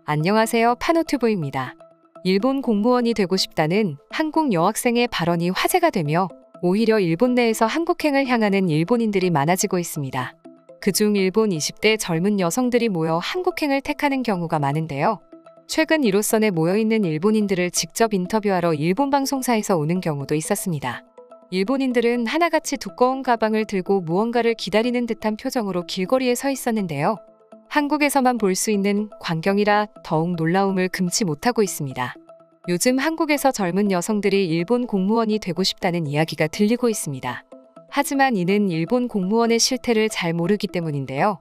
안녕하세요, 파노튜브입니다. 일본 공무원이 되고 싶다는 한국 여학생의 발언이 화제가 되며 오히려 일본 내에서 한국행을 향하는 일본인들이 많아지고 있습니다. 그중 일본 20대 젊은 여성들이 모여 한국행을 택하는 경우가 많은데요. 최근 1호선에 모여있는 일본인들을 직접 인터뷰하러 일본 방송사에서 오는 경우도 있었습니다. 일본인들은 하나같이 두꺼운 가방을 들고 무언가를 기다리는 듯한 표정으로 길거리에 서 있었는데요. 한국에서만 볼 수 있는 광경이라 더욱 놀라움을 금치 못하고 있습니다. 요즘 한국에서 젊은 여성들이 일본 공무원이 되고 싶다는 이야기가 들리고 있습니다. 하지만 이는 일본 공무원의 실태를 잘 모르기 때문인데요.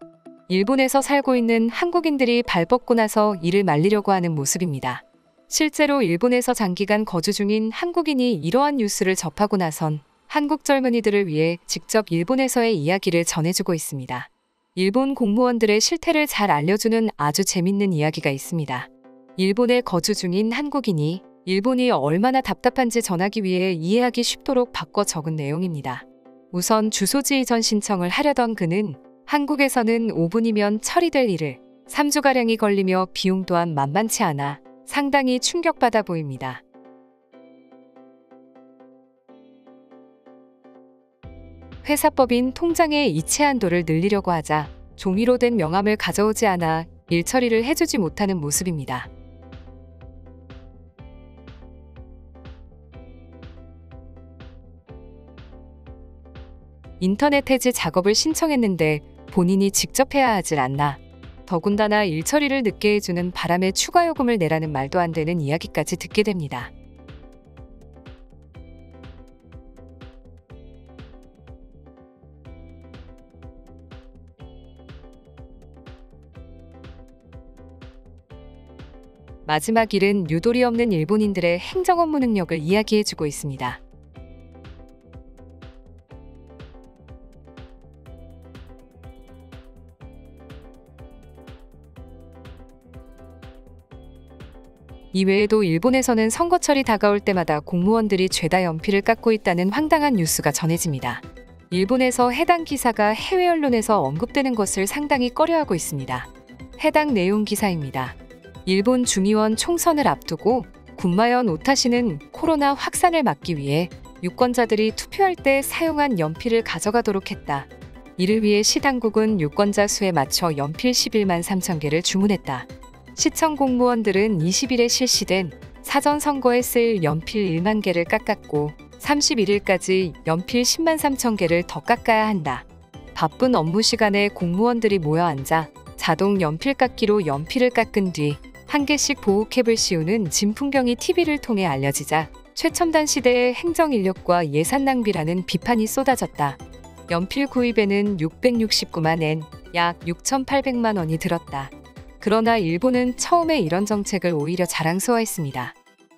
일본에서 살고 있는 한국인들이 발 뻗고 나서 이를 말리려고 하는 모습입니다. 실제로 일본에서 장기간 거주 중인 한국인이 이러한 뉴스를 접하고 나선 한국 젊은이들을 위해 직접 일본에서의 이야기를 전해주고 있습니다. 일본 공무원들의 실태를 잘 알려주는 아주 재밌는 이야기가 있습니다. 일본에 거주 중인 한국인이 일본이 얼마나 답답한지 전하기 위해 이해하기 쉽도록 바꿔 적은 내용입니다. 우선 주소지 이전 신청을 하려던 그는 한국에서는 5분이면 처리될 일을 3주가량이 걸리며 비용 또한 만만치 않아 상당히 충격받아 보입니다. 회사법인 통장의 이체 한도를 늘리려고 하자 종이로 된 명함을 가져오지 않아 일 처리를 해주지 못하는 모습입니다. 인터넷 해지 작업을 신청했는데 본인이 직접 해야 하질 않나. 더군다나 일 처리를 늦게 해주는 바람에 추가 요금을 내라는 말도 안 되는 이야기까지 듣게 됩니다. 마지막 일은 유도리 없는 일본인들의 행정 업무 능력을 이야기해주고 있습니다. 이외에도 일본에서는 선거철이 다가올 때마다 공무원들이 죄다 연필을 깎고 있다는 황당한 뉴스가 전해집니다. 일본에서 해당 기사가 해외 언론에서 언급되는 것을 상당히 꺼려하고 있습니다. 해당 내용 기사입니다. 일본 중의원 총선을 앞두고 군마현 오타시는 코로나 확산을 막기 위해 유권자들이 투표할 때 사용한 연필을 가져가도록 했다. 이를 위해 시당국은 유권자 수에 맞춰 연필 11만 3천 개를 주문했다. 시청 공무원들은 20일에 실시된 사전선거에 쓸 연필 1만 개를 깎았고 31일까지 연필 10만 3천 개를 더 깎아야 한다. 바쁜 업무 시간에 공무원들이 모여 앉아 자동 연필 깎기로 연필을 깎은 뒤 한 개씩 보호캡을 씌우는 진풍경이 TV를 통해 알려지자 최첨단 시대의 행정 인력과 예산 낭비라는 비판이 쏟아졌다. 연필 구입에는 669만 엔, 약 6,800만 원이 들었다. 그러나 일본은 처음에 이런 정책을 오히려 자랑스러워했습니다.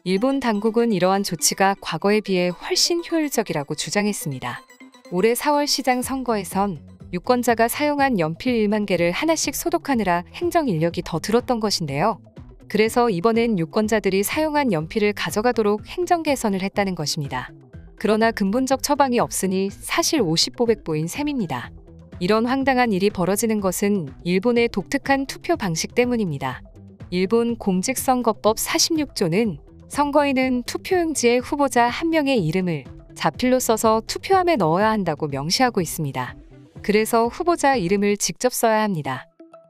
일본 당국은 이러한 조치가 과거에 비해 훨씬 효율적이라고 주장했습니다. 올해 4월 시장 선거에선 유권자가 사용한 연필 1만 개를 하나씩 소독하느라 행정 인력이 더 들었던 것인데요. 그래서 이번엔 유권자들이 사용한 연필을 가져가도록 행정 개선을 했다는 것입니다. 그러나 근본적 처방이 없으니 사실 50보백보인 셈입니다. 이런 황당한 일이 벌어지는 것은 일본의 독특한 투표 방식 때문입니다. 일본 공직선거법 46조는 선거인은 투표용지에 후보자 한 명의 이름을 자필로 써서 투표함에 넣어야 한다고 명시하고 있습니다. 그래서 후보자 이름을 직접 써야 합니다.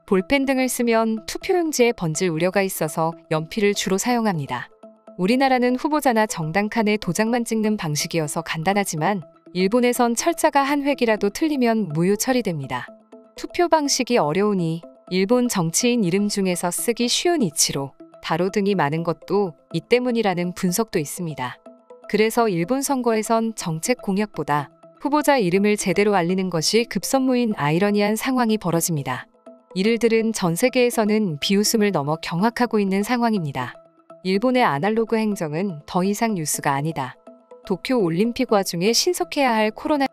볼펜 등을 쓰면 투표용지에 번질 우려가 있어서 연필을 주로 사용합니다. 우리나라는 후보자나 정당 칸에 도장만 찍는 방식이어서 간단하지만 일본에선 철자가 한 획이라도 틀리면 무효 처리됩니다. 투표 방식이 어려우니 일본 정치인 이름 중에서 쓰기 쉬운 이치로 다로 등이 많은 것도 이 때문이라는 분석도 있습니다. 그래서 일본 선거에선 정책 공약보다 후보자 이름을 제대로 알리는 것이 급선무인 아이러니한 상황이 벌어집니다. 이를 들은 전 세계에서는 비웃음을 넘어 경악하고 있는 상황입니다. 일본의 아날로그 행정은 더 이상 뉴스가 아니다. 도쿄 올림픽 와중에 신속해야 할 코로나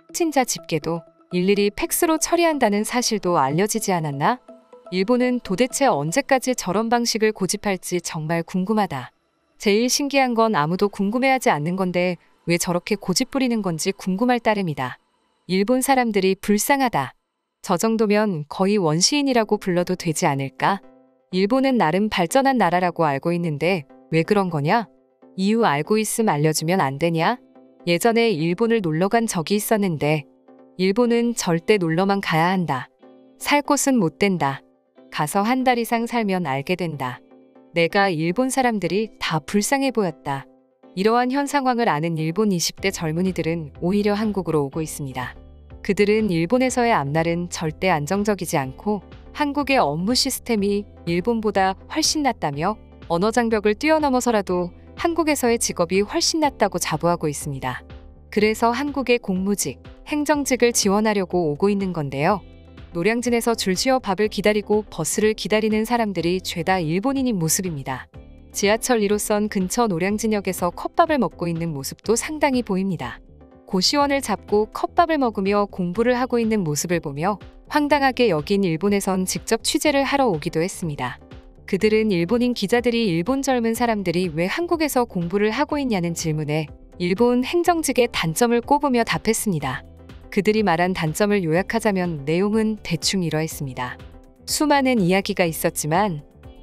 확진자 집계도 일일이 팩스로 처리한다는 사실도 알려지지 않았나? 일본은 도대체 언제까지 저런 방식을 고집할지 정말 궁금하다. 제일 신기한 건 아무도 궁금해하지 않는 건데 왜 저렇게 고집 부리는 건지 궁금할 따름이다. 일본 사람들이 불쌍하다. 저 정도면 거의 원시인이라고 불러도 되지 않을까? 일본은 나름 발전한 나라라고 알고 있는데 왜 그런 거냐? 이유 알고 있음 알려주면 안 되냐? 예전에 일본을 놀러 간 적이 있었는데 일본은 절대 놀러만 가야 한다. 살 곳은 못 된다. 가서 한 달 이상 살면 알게 된다. 내가 일본 사람들이 다 불쌍해 보였다. 이러한 현 상황을 아는 일본 20대 젊은이들은 오히려 한국으로 오고 있습니다. 그들은 일본에서의 앞날은 절대 안정적이지 않고 한국의 업무 시스템이 일본보다 훨씬 낫다며 언어 장벽을 뛰어넘어서라도 한국에서의 직업이 훨씬 낫다고 자부하고 있습니다. 그래서 한국의 공무직, 행정직을 지원하려고 오고 있는 건데요. 노량진에서 줄 지어 밥을 기다리고 버스를 기다리는 사람들이 죄다 일본인인 모습입니다. 지하철 1호선 근처 노량진역에서 컵밥을 먹고 있는 모습도 상당히 보입니다. 고시원을 잡고 컵밥을 먹으며 공부를 하고 있는 모습을 보며 황당하게 여긴 일본에선 직접 취재를 하러 오기도 했습니다. 그들은 일본인 기자들이 일본 젊은 사람들이 왜 한국에서 공부를 하고 있냐는 질문에 일본 행정직의 단점을 꼽으며 답했습니다. 그들이 말한 단점을 요약하자면 내용은 대충 이러했습니다. 수많은 이야기가 있었지만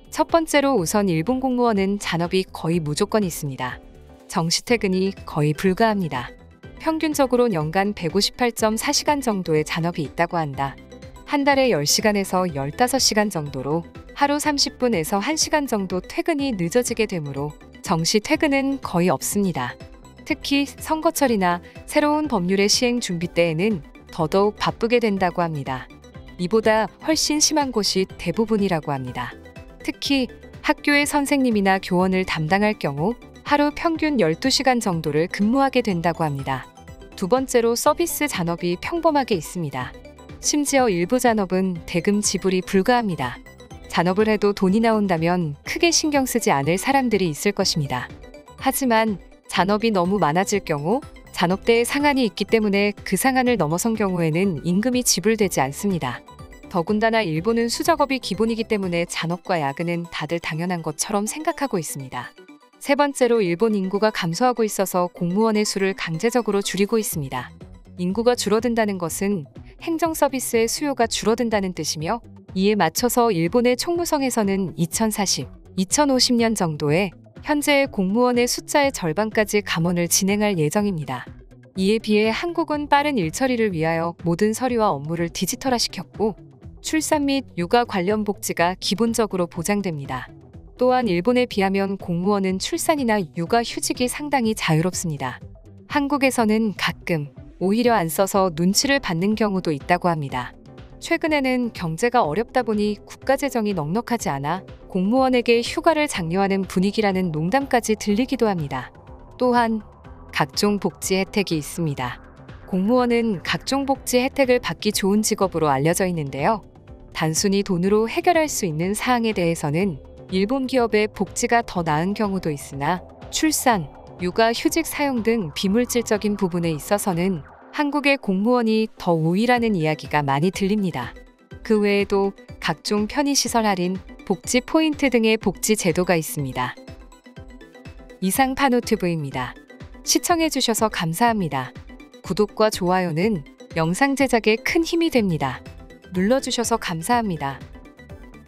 첫 번째로 우선 일본 공무원은 잔업이 거의 무조건 있습니다. 정시퇴근이 거의 불가합니다. 평균적으로 연간 158.4시간 정도의 잔업이 있다고 한다. 한 달에 10시간에서 15시간 정도로 하루 30분에서 1시간 정도 퇴근이 늦어지게 되므로 정시 퇴근은 거의 없습니다. 특히 선거철이나 새로운 법률의 시행 준비 때에는 더더욱 바쁘게 된다고 합니다. 이보다 훨씬 심한 곳이 대부분이라고 합니다. 특히 학교의 선생님이나 교원을 담당할 경우 하루 평균 12시간 정도를 근무하게 된다고 합니다. 두 번째로 서비스 잔업이 평범하게 있습니다. 심지어 일부 잔업은 대금 지불이 불가합니다. 잔업을 해도 돈이 나온다면 크게 신경 쓰지 않을 사람들이 있을 것입니다. 하지만 잔업이 너무 많아질 경우 잔업대에 상한이 있기 때문에 그 상한을 넘어선 경우에는 임금이 지불되지 않습니다. 더군다나 일본은 수작업이 기본이기 때문에 잔업과 야근은 다들 당연한 것처럼 생각하고 있습니다. 세 번째로 일본 인구가 감소하고 있어서 공무원의 수를 강제적으로 줄이고 있습니다. 인구가 줄어든다는 것은 행정 서비스의 수요가 줄어든다는 뜻이며 이에 맞춰서 일본의 총무성에서는 2040, 2050년 정도에 현재의 공무원의 숫자의 절반까지 감원을 진행할 예정입니다. 이에 비해 한국은 빠른 일처리를 위하여 모든 서류와 업무를 디지털화시켰고 출산 및 육아 관련 복지가 기본적으로 보장됩니다. 또한 일본에 비하면 공무원은 출산이나 육아 휴직이 상당히 자유롭습니다. 한국에서는 가끔 오히려 안 써서 눈치를 받는 경우도 있다고 합니다. 최근에는 경제가 어렵다 보니 국가재정이 넉넉하지 않아 공무원에게 휴가를 장려하는 분위기라는 농담까지 들리기도 합니다. 또한 각종 복지 혜택이 있습니다. 공무원은 각종 복지 혜택을 받기 좋은 직업으로 알려져 있는데요. 단순히 돈으로 해결할 수 있는 사항에 대해서는 일본 기업의 복지가 더 나은 경우도 있으나 출산, 육아 휴직 사용 등 비물질적인 부분에 있어서는 한국의 공무원이 더 우위라는 이야기가 많이 들립니다. 그 외에도 각종 편의시설 할인, 복지 포인트 등의 복지 제도가 있습니다. 이상 파노TV입니다. 시청해주셔서 감사합니다. 구독과 좋아요는 영상 제작에 큰 힘이 됩니다. 눌러주셔서 감사합니다.